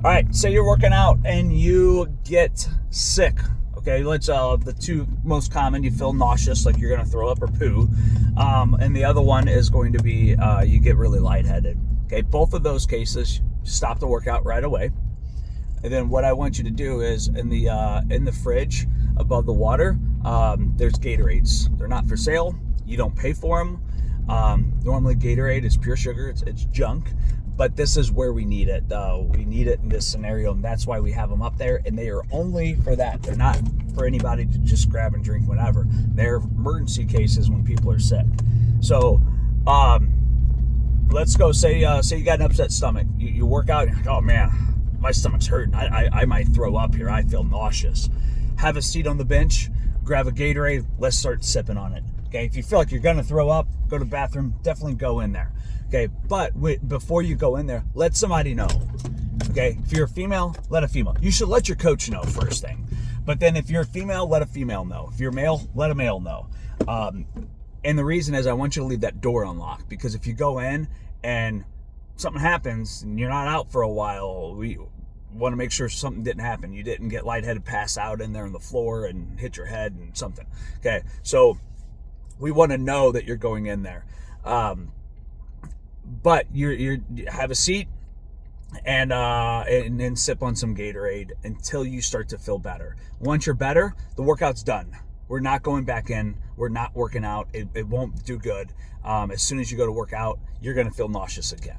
All right, say you're working out and you get sick. Okay, let's the two most common, you feel nauseous, like you're gonna throw up or poo, and the other one is going to be you get really lightheaded. Okay, both of those cases, stop the workout right away. And then what I want you to do is in the fridge above the water, there's Gatorades. They're not for sale. You don't pay for them. Normally Gatorade is pure sugar. It's junk. But this is where we need it. We need it in this scenario, and that's why we have them up there. And they are only for that. They're not for anybody to just grab and drink whenever. They're emergency cases when people are sick. So let's go. Say you got an upset stomach. You work out, and you're like, oh man, my stomach's hurting. I might throw up here. I feel nauseous. Have a seat on the bench. Grab a Gatorade. Let's start sipping on it. Okay, if you feel like you're gonna throw up, go to the bathroom. Definitely go in there. Okay, but before you go in there, let somebody know. Okay, if you're a female, let a female. You should let your coach know first thing. But then if you're a female, let a female know. If you're male, let a male know. And the reason is I want you to leave that door unlocked, because if you go in and something happens and you're not out for a while, we want to make sure something didn't happen. You didn't get lightheaded, pass out in there on the floor and hit your head and something. Okay, so we want to know that you're going in there. But you have a seat and then sip on some Gatorade until you start to feel better. Once you're better, the workout's done. We're not going back in. We're not working out. It won't do good. As soon as you go to work out, you're going to feel nauseous again.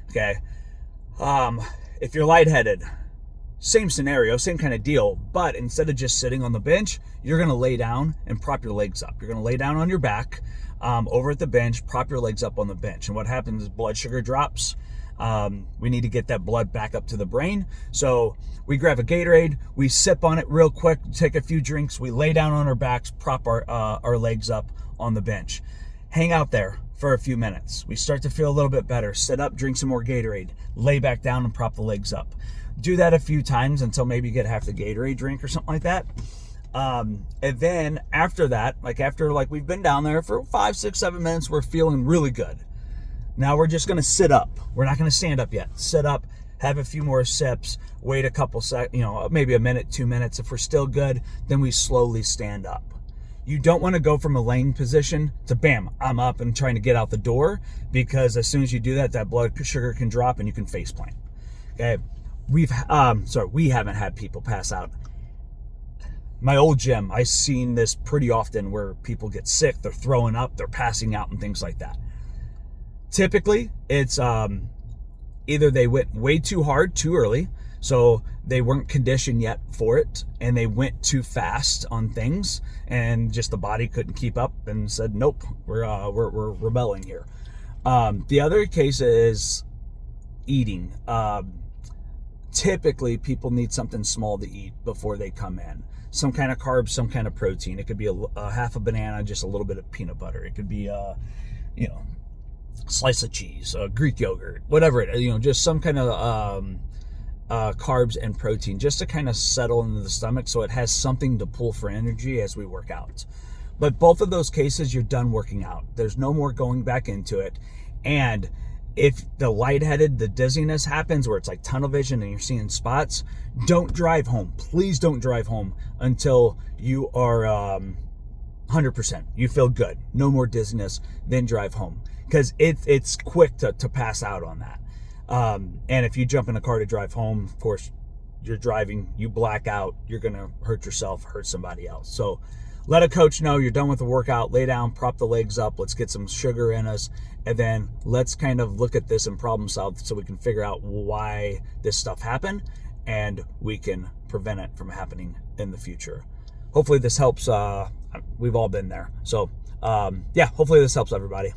Okay. If you're lightheaded, same scenario, same kind of deal, but instead of just sitting on the bench, you're going to lay down and prop your legs up. You're going to lay down on your back over at the bench, prop your legs up on the bench. And what happens is blood sugar drops. We need to get that blood back up to the brain. So we grab a Gatorade, we sip on it real quick, take a few drinks, we lay down on our backs, prop our legs up on the bench. Hang out there for a few minutes. We start to feel a little bit better. Sit up, drink some more Gatorade, lay back down and prop the legs up. Do that a few times until maybe you get half the Gatorade drink or something like that. And then after that, after we've been down there for 5, 6, 7 minutes, we're feeling really good. Now we're just going to sit up. We're not going to stand up yet. Sit up, have a few more sips, wait a couple maybe a minute, 2 minutes. If we're still good, then we slowly stand up. You don't want to go from a laying position to bam, I'm up and trying to get out the door, because as soon as you do that, that blood sugar can drop and you can face plant. Okay. We haven't had people pass out. My old gym, I've seen this pretty often where people get sick, they're throwing up, they're passing out and things like that. Typically, it's either they went way too hard too early, so they weren't conditioned yet for it, and they went too fast on things, and just the body couldn't keep up and said, nope, we're rebelling here. The other case is eating. Typically, people need something small to eat before they come in. Some kind of carbs, some kind of protein. It could be a half a banana, just a little bit of peanut butter. It could be slice of cheese, Greek yogurt, whatever it is. Just some kind of carbs and protein, just to kind of settle into the stomach, so it has something to pull for energy as we work out. But both of those cases, you're done working out. There's no more going back into it. And if the lightheaded, the dizziness happens where it's like tunnel vision and you're seeing spots, don't drive home. Please don't drive home until you are 100%. You feel good. No more dizziness, then drive home. Because it's quick to pass out on that. And if you jump in a car to drive home, of course, you're driving, you black out, you're going to hurt yourself, hurt somebody else. So let a coach know you're done with the workout, lay down, prop the legs up, let's get some sugar in us, and then let's kind of look at this and problem solve so we can figure out why this stuff happened and we can prevent it from happening in the future. Hopefully this helps. We've all been there. So, hopefully this helps everybody.